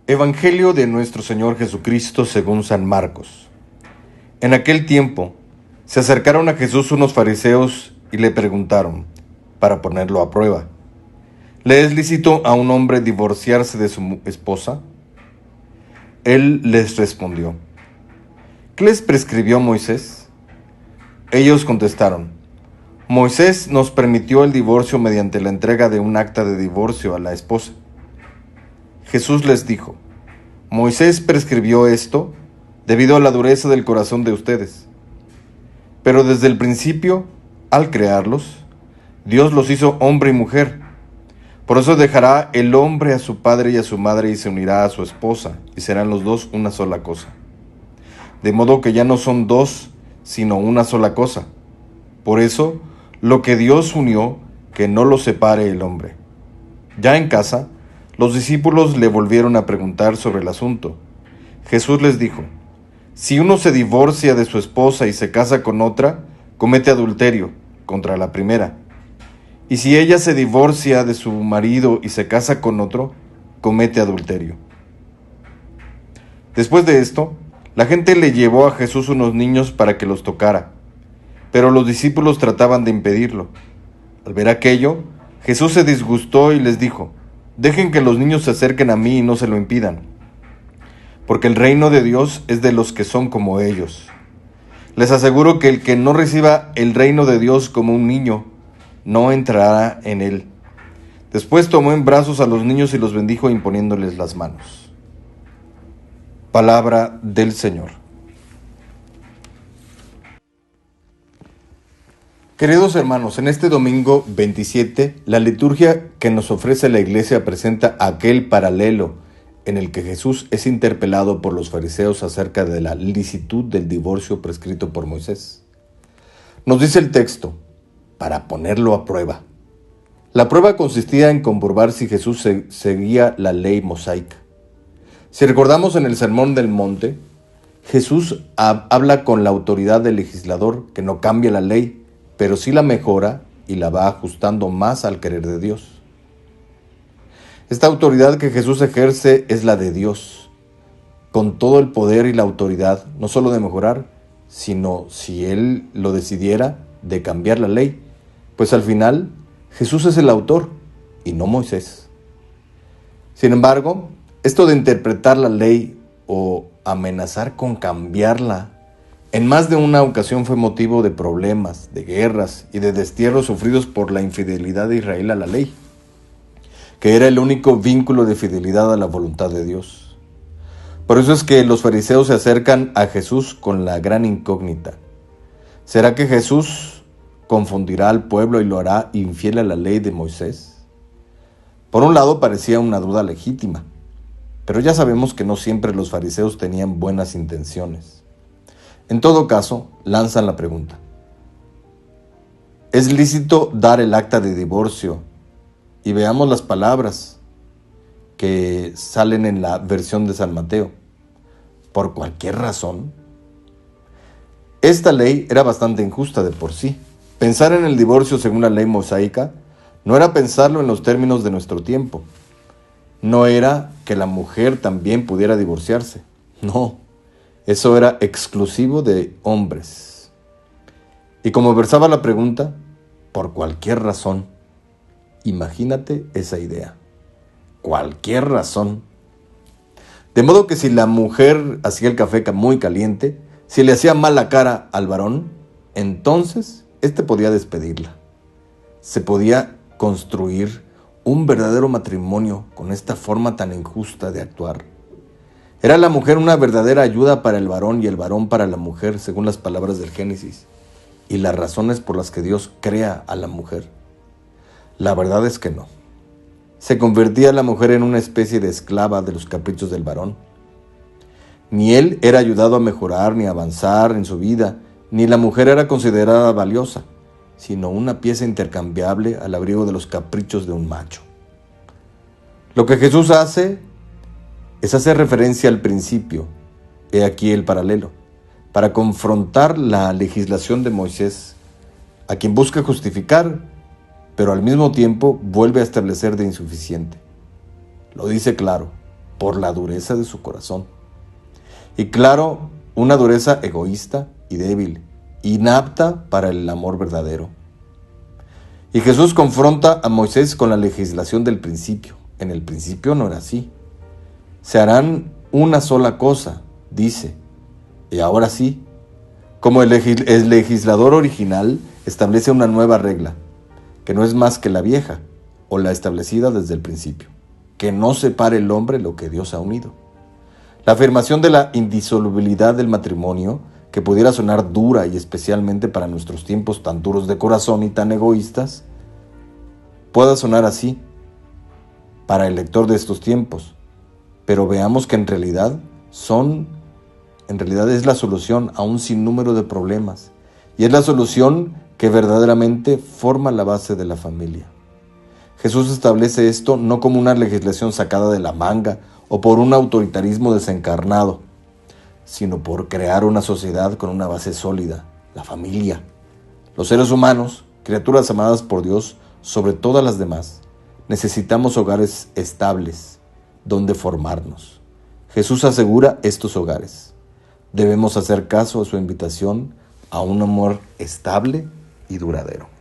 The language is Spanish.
Evangelio de nuestro Señor Jesucristo según San Marcos. En aquel tiempo se acercaron a Jesús unos fariseos y le preguntaron, para ponerlo a prueba: ¿le es lícito a un hombre divorciarse de su esposa? Él les respondió: ¿qué les prescribió Moisés? Ellos contestaron: Moisés nos permitió el divorcio mediante la entrega de un acta de divorcio a la esposa. Jesús les dijo: Moisés prescribió esto debido a la dureza del corazón de ustedes. Pero desde el principio, al crearlos, Dios los hizo hombre y mujer. Por eso dejará el hombre a su padre y a su madre y se unirá a su esposa, y serán los dos una sola cosa. De modo que ya no son dos, sino una sola cosa. Por eso, lo que Dios unió, que no lo separe el hombre. Ya en casa, los discípulos le volvieron a preguntar sobre el asunto. Jesús les dijo: si uno se divorcia de su esposa y se casa con otra, comete adulterio contra la primera. Y si ella se divorcia de su marido y se casa con otro, comete adulterio. Después de esto, la gente le llevó a Jesús unos niños para que los tocara, pero los discípulos trataban de impedirlo. Al ver aquello, Jesús se disgustó y les dijo: dejen que los niños se acerquen a mí y no se lo impidan, porque el reino de Dios es de los que son como ellos. Les aseguro que el que no reciba el reino de Dios como un niño, no entrará en él. Después tomó en brazos a los niños y los bendijo imponiéndoles las manos. Palabra del Señor. Queridos hermanos, en este domingo 27, la liturgia que nos ofrece la Iglesia presenta aquel paralelo en el que Jesús es interpelado por los fariseos acerca de la licitud del divorcio prescrito por Moisés. Nos dice el texto: para ponerlo a prueba. La prueba consistía en comprobar si Jesús seguía la ley mosaica. Si recordamos en el Sermón del Monte, Jesús habla con la autoridad del legislador que no cambia la ley, pero sí la mejora y la va ajustando más al querer de Dios. Esta autoridad que Jesús ejerce es la de Dios, con todo el poder y la autoridad, no solo de mejorar, sino, si Él lo decidiera, de cambiar la ley, pues al final Jesús es el autor y no Moisés. Sin embargo, esto de interpretar la ley o amenazar con cambiarla, en más de una ocasión fue motivo de problemas, de guerras y de destierros sufridos por la infidelidad de Israel a la ley, que era el único vínculo de fidelidad a la voluntad de Dios. Por eso es que los fariseos se acercan a Jesús con la gran incógnita: ¿será que Jesús confundirá al pueblo y lo hará infiel a la ley de Moisés? Por un lado parecía una duda legítima, pero ya sabemos que no siempre los fariseos tenían buenas intenciones. En todo caso, lanzan la pregunta: ¿es lícito dar el acta de divorcio? Y veamos las palabras que salen en la versión de San Mateo: ¿por cualquier razón? Esta ley era bastante injusta de por sí. Pensar en el divorcio según la ley mosaica no era pensarlo en los términos de nuestro tiempo. No era que la mujer también pudiera divorciarse. No. Eso era exclusivo de hombres. Y como versaba la pregunta, por cualquier razón. Imagínate esa idea. Cualquier razón. De modo que si la mujer hacía el café muy caliente, si le hacía mala cara al varón, entonces éste podía despedirla. Se podía construir un verdadero matrimonio con esta forma tan injusta de actuar. Era la mujer una verdadera ayuda para el varón y el varón para la mujer, según las palabras del Génesis, y las razones por las que Dios crea a la mujer. La verdad es que no. Se convertía la mujer en una especie de esclava de los caprichos del varón. Ni él era ayudado a mejorar ni a avanzar en su vida, ni la mujer era considerada valiosa, sino una pieza intercambiable al abrigo de los caprichos de un macho. Lo que Jesús hace es hacer referencia al principio, he aquí el paralelo, para confrontar la legislación de Moisés, a quien busca justificar, pero al mismo tiempo vuelve a establecer de insuficiente. Lo dice claro: por la dureza de su corazón. Y claro, una dureza egoísta y débil, inapta para el amor verdadero. Y Jesús confronta a Moisés con la legislación del principio. En el principio no era así. Se harán una sola cosa, dice. Y ahora sí, como el legislador original establece una nueva regla, que no es más que la vieja, o la establecida desde el principio, que no separe el hombre lo que Dios ha unido. La afirmación de la indisolubilidad del matrimonio, que pudiera sonar dura y especialmente para nuestros tiempos tan duros de corazón y tan egoístas, pueda sonar así para el lector de estos tiempos, pero veamos que en realidad es la solución a un sinnúmero de problemas, y es la solución que verdaderamente forma la base de la familia. Jesús establece esto no como una legislación sacada de la manga o por un autoritarismo desencarnado, sino por crear una sociedad con una base sólida, la familia. Los seres humanos, criaturas amadas por Dios sobre todas las demás, necesitamos hogares estables donde formarnos. Jesús asegura estos hogares. Debemos hacer caso a su invitación a un amor estable y duradero.